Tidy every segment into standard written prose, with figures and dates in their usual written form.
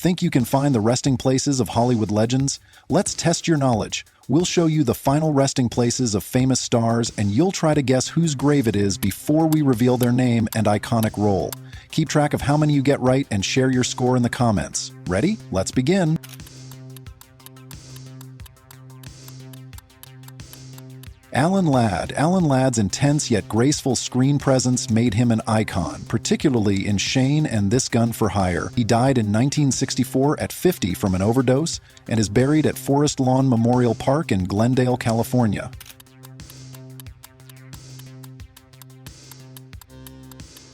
Think you can find the resting places of Hollywood legends? Let's test your knowledge. We'll show you the final resting places of famous stars, and you'll try to guess whose grave it is before we reveal their name and iconic role. Keep track of how many you get right and share your score in the comments. Ready? Let's begin. Alan Ladd. Alan Ladd's intense yet graceful screen presence made him an icon, particularly in Shane and This Gun for Hire. He died in 1964 at 50 from an overdose and is buried at Forest Lawn Memorial Park in Glendale, California.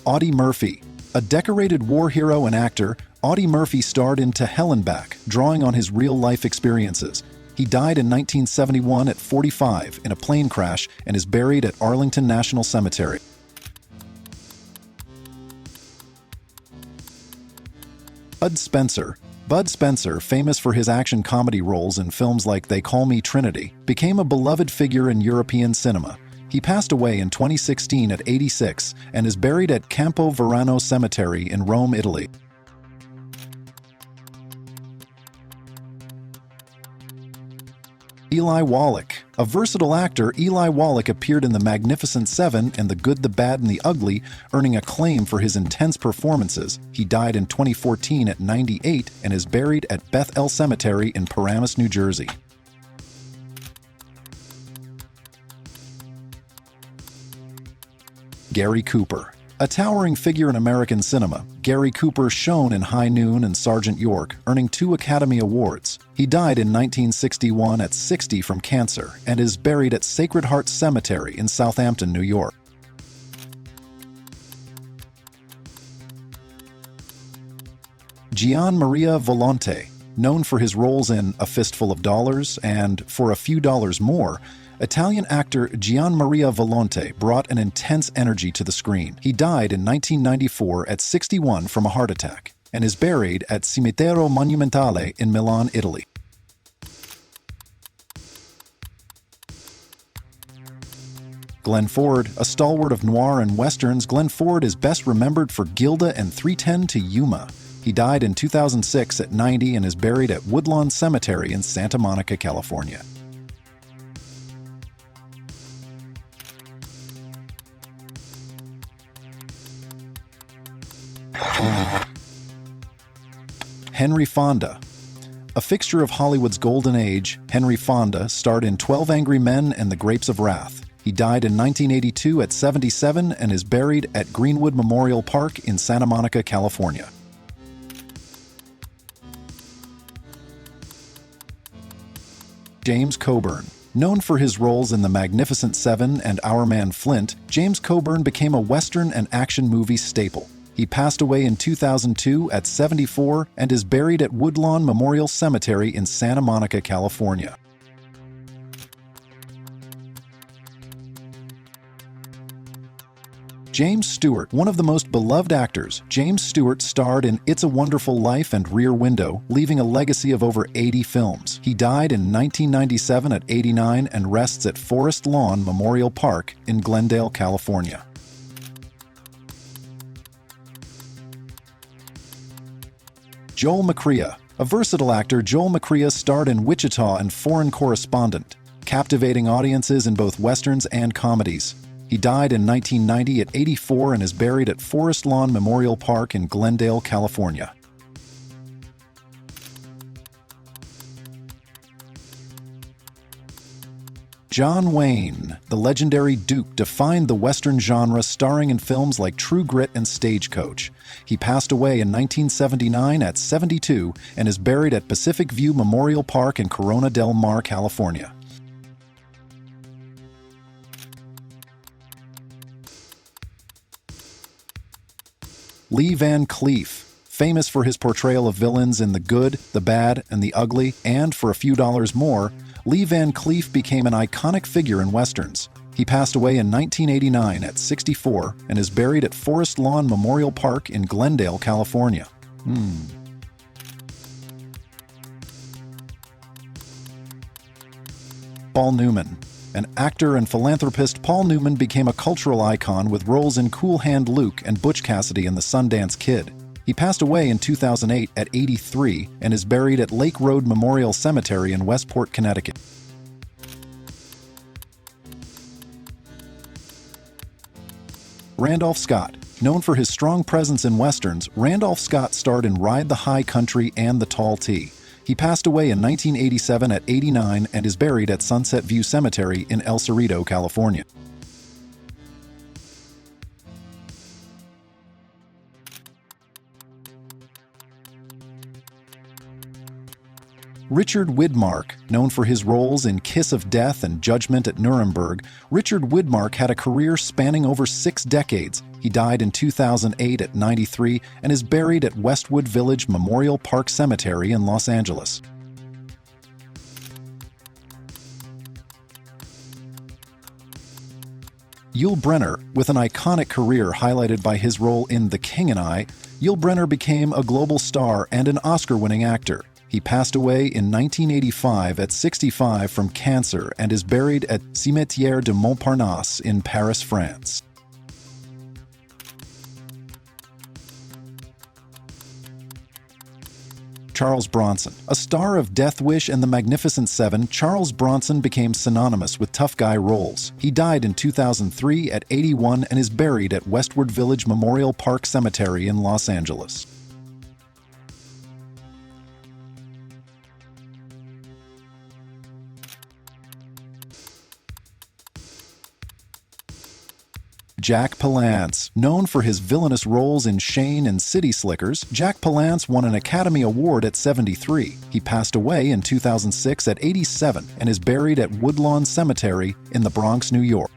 Audie Murphy. A decorated war hero and actor, Audie Murphy starred in To Hell and Back, drawing on his real-life experiences. He died in 1971 at 45 in a plane crash and is buried at Arlington National Cemetery. Bud Spencer. Bud Spencer, famous for his action comedy roles in films like They Call Me Trinity, became a beloved figure in European cinema. He passed away in 2016 at 86 and is buried at Campo Verano Cemetery in Rome, Italy. Eli Wallach. A versatile actor, Eli Wallach appeared in The Magnificent Seven and The Good, the Bad, and the Ugly, earning acclaim for his intense performances. He died in 2014 at 98 and is buried at Beth El Cemetery in Paramus, New Jersey. Gary Cooper. A towering figure in American cinema, Gary Cooper shone in High Noon and Sergeant York, earning 2 Academy Awards. He died in 1961 at 60 from cancer and is buried at Sacred Heart Cemetery in Southampton, New York. Gian Maria Volonté. Known for his roles in A Fistful of Dollars and For a Few Dollars More, Italian actor Gian Maria Volonté brought an intense energy to the screen. He died in 1994 at 61 from a heart attack and is buried at Cimitero Monumentale in Milan, Italy. Glenn Ford. A stalwart of noir and westerns, Glenn Ford is best remembered for Gilda and 3:10 to Yuma. He died in 2006 at 90 and is buried at Woodlawn Cemetery in Santa Monica, California. Henry Fonda. A fixture of Hollywood's golden age, Henry Fonda starred in 12 Angry Men and The Grapes of Wrath. He died in 1982 at 77 and is buried at Greenwood Memorial Park in Santa Monica, California. James Coburn. Known for his roles in The Magnificent Seven and Our Man Flint, James Coburn became a Western and action movie staple. He passed away in 2002 at 74 and is buried at Woodlawn Memorial Cemetery in Santa Monica, California. James Stewart. One of the most beloved actors, James Stewart starred in It's a Wonderful Life and Rear Window, leaving a legacy of over 80 films. He died in 1997 at 89 and rests at Forest Lawn Memorial Park in Glendale, California. Joel McCrea. A versatile actor, Joel McCrea starred in Wichita and Foreign Correspondent, captivating audiences in both westerns and comedies. He died in 1990 at 84 and is buried at Forest Lawn Memorial Park in Glendale, California. John Wayne. The legendary Duke defined the Western genre, starring in films like True Grit and Stagecoach. He passed away in 1979 at 72 and is buried at Pacific View Memorial Park in Corona del Mar, California. Lee Van Cleef. Famous for his portrayal of villains in The Good, the Bad, and the Ugly, and For a Few Dollars More, Lee Van Cleef became an iconic figure in westerns. He passed away in 1989 at 64 and is buried at Forest Lawn Memorial Park in Glendale, California. Paul Newman. An actor and philanthropist, Paul Newman became a cultural icon with roles in Cool Hand Luke and Butch Cassidy and the Sundance Kid. He passed away in 2008 at 83 and is buried at Lake Road Memorial Cemetery in Westport, Connecticut. Randolph Scott. Known for his strong presence in westerns, Randolph Scott starred in Ride the High Country and The Tall T. He passed away in 1987 at 89 and is buried at Sunset View Cemetery in El Cerrito, California. Richard Widmark. Known for his roles in Kiss of Death and Judgment at Nuremberg, Richard Widmark had a career spanning over 6 decades. He died in 2008 at 93 and is buried at Westwood Village Memorial Park Cemetery in Los Angeles. Yul Brynner. With an iconic career highlighted by his role in The King and I, Yul Brynner became a global star and an Oscar-winning actor. He passed away in 1985 at 65 from cancer and is buried at Cimetière de Montparnasse in Paris, France. Charles Bronson. A star of Death Wish and The Magnificent Seven, Charles Bronson became synonymous with tough guy roles. He died in 2003 at 81 and is buried at Westward Village Memorial Park Cemetery in Los Angeles. Jack Palance. Known for his villainous roles in Shane and City Slickers, Jack Palance won an Academy Award at 73. He passed away in 2006 at 87 and is buried at Woodlawn Cemetery in the Bronx, New York.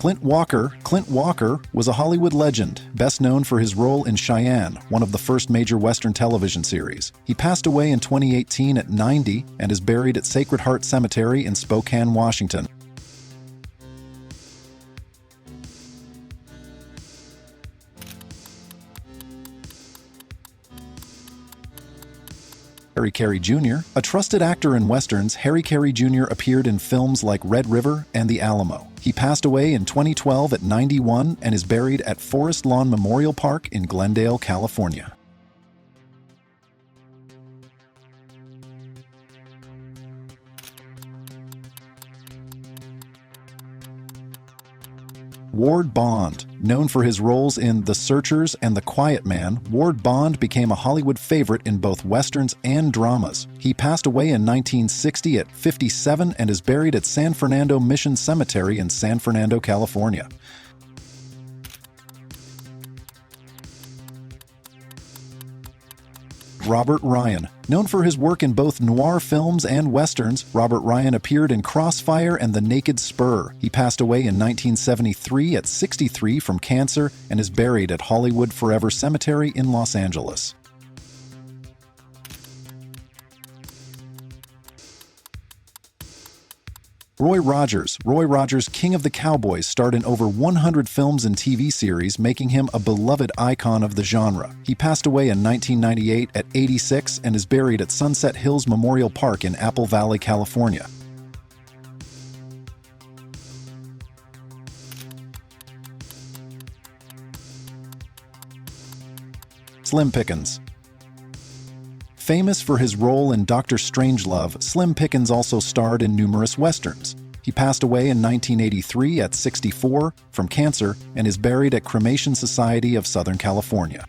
Clint Walker. Clint Walker was a Hollywood legend, best known for his role in Cheyenne, one of the first major Western television series. He passed away in 2018 at 90 and is buried at Sacred Heart Cemetery in Spokane, Washington. Harry Carey Jr. A trusted actor in westerns, Harry Carey Jr. appeared in films like Red River and The Alamo. He passed away in 2012 at 91 and is buried at Forest Lawn Memorial Park in Glendale, California. Ward Bond. Known for his roles in The Searchers and The Quiet Man, Ward Bond became a Hollywood favorite in both westerns and dramas. He passed away in 1960 at 57 and is buried at San Fernando Mission Cemetery in San Fernando, California. Robert Ryan. Known for his work in both noir films and westerns, Robert Ryan appeared in Crossfire and The Naked Spur. He passed away in 1973 at 63 from cancer and is buried at Hollywood Forever Cemetery in Los Angeles. Roy Rogers. Roy Rogers, King of the Cowboys, starred in over 100 films and TV series, making him a beloved icon of the genre. He passed away in 1998 at 86 and is buried at Sunset Hills Memorial Park in Apple Valley, California. Slim Pickens. Famous for his role in Dr. Strangelove, Slim Pickens also starred in numerous westerns. He passed away in 1983 at 64 from cancer and is buried at Cremation Society of Southern California.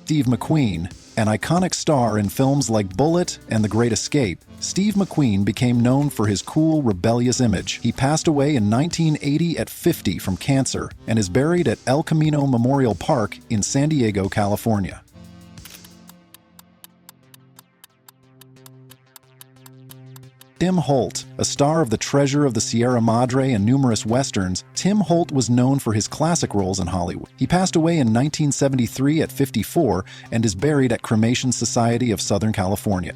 Steve McQueen. An iconic star in films like Bullet and The Great Escape, Steve McQueen became known for his cool, rebellious image. He passed away in 1980 at 50 from cancer and is buried at El Camino Memorial Park in San Diego, California. Tim Holt. A star of The Treasure of the Sierra Madre and numerous westerns, Tim Holt was known for his classic roles in Hollywood. He passed away in 1973 at 54 and is buried at Cremation Society of Southern California.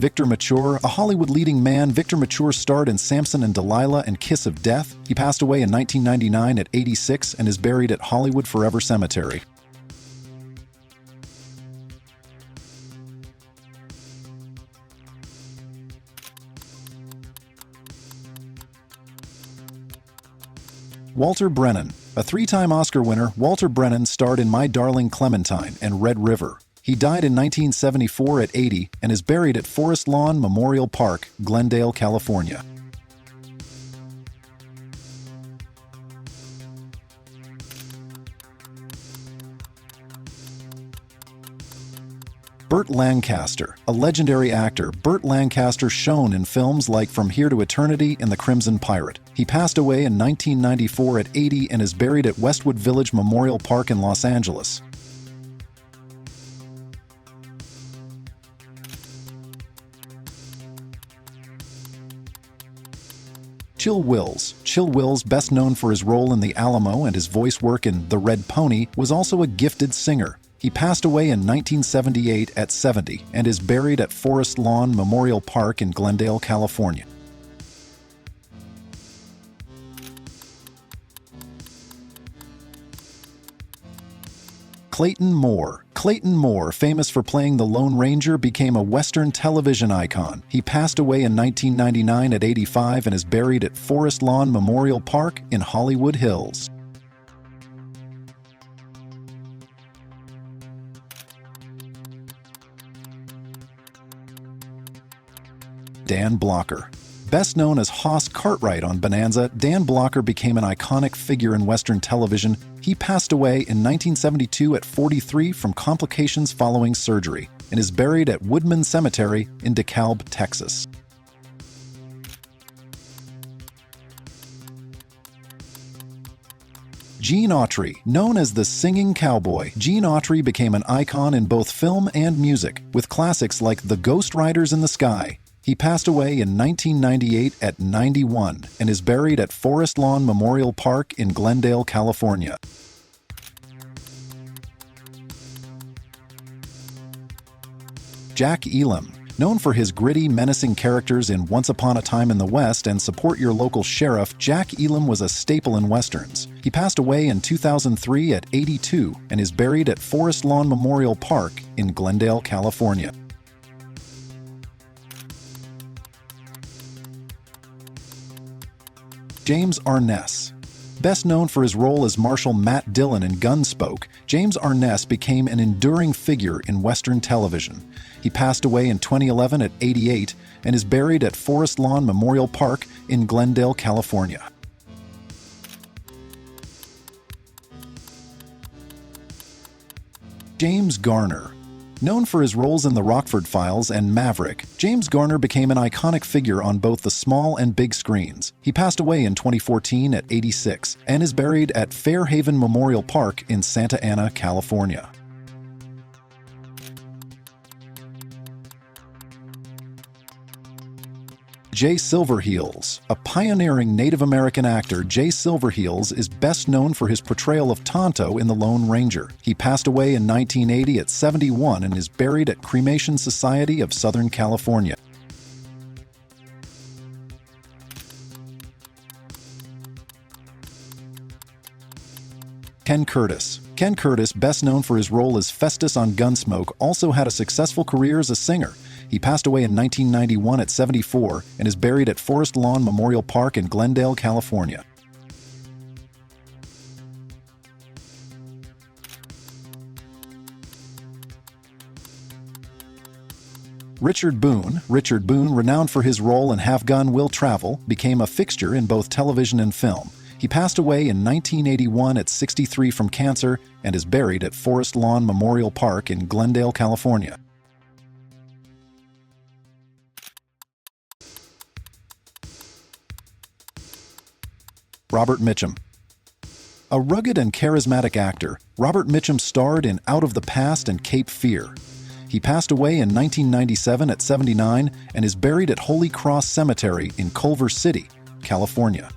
Victor Mature, a Hollywood leading man, Victor Mature starred in Samson and Delilah and Kiss of Death. He passed away in 1999 at 86 and is buried at Hollywood Forever Cemetery. Walter Brennan. A three-time Oscar winner, Walter Brennan starred in My Darling Clementine and Red River. He died in 1974 at 80 and is buried at Forest Lawn Memorial Park, Glendale, California. Burt Lancaster. A legendary actor, Burt Lancaster shone in films like From Here to Eternity and The Crimson Pirate. He passed away in 1994 at 80 and is buried at Westwood Village Memorial Park in Los Angeles. Chill Wills. Chill Wills, best known for his role in The Alamo and his voice work in The Red Pony, was also a gifted singer. He passed away in 1978 at 70 and is buried at Forest Lawn Memorial Park in Glendale, California. Clayton Moore. Clayton Moore, famous for playing the Lone Ranger, became a Western television icon. He passed away in 1999 at 85 and is buried at Forest Lawn Memorial Park in Hollywood Hills. Dan Blocker. Best known as Hoss Cartwright on Bonanza, Dan Blocker became an iconic figure in Western television. He passed away in 1972 at 43 from complications following surgery and is buried at Woodman Cemetery in DeKalb, Texas. Gene Autry. Known as the Singing Cowboy, Gene Autry became an icon in both film and music, with classics like The Ghost Riders in the Sky. He passed away in 1998 at 91 and is buried at Forest Lawn Memorial Park in Glendale, California. Jack Elam. Known for his gritty, menacing characters in Once Upon a Time in the West and Support Your Local Sheriff, Jack Elam was a staple in Westerns. He passed away in 2003 at 82 and is buried at Forest Lawn Memorial Park in Glendale, California. James Arness. Best known for his role as Marshal Matt Dillon in Gunsmoke, James Arness became an enduring figure in Western television. He passed away in 2011 at 88 and is buried at Forest Lawn Memorial Park in Glendale, California. James Garner. Known for his roles in The Rockford Files and Maverick, James Garner became an iconic figure on both the small and big screens. He passed away in 2014 at 86 and is buried at Fairhaven Memorial Park in Santa Ana, California. Jay Silverheels. A pioneering Native American actor, Jay Silverheels is best known for his portrayal of Tonto in The Lone Ranger. He passed away in 1980 at 71 and is buried at Cremation Society of Southern California. Ken Curtis. Ken Curtis, best known for his role as Festus on Gunsmoke, also had a successful career as a singer. He passed away in 1991 at 74 and is buried at Forest Lawn Memorial Park in Glendale, California. Richard Boone. Richard Boone, renowned for his role in Have Gun Will Travel, became a fixture in both television and film. He passed away in 1981 at 63 from cancer and is buried at Forest Lawn Memorial Park in Glendale, California. Robert Mitchum. A rugged and charismatic actor, Robert Mitchum starred in Out of the Past and Cape Fear. He passed away in 1997 at 79 and is buried at Holy Cross Cemetery in Culver City, California.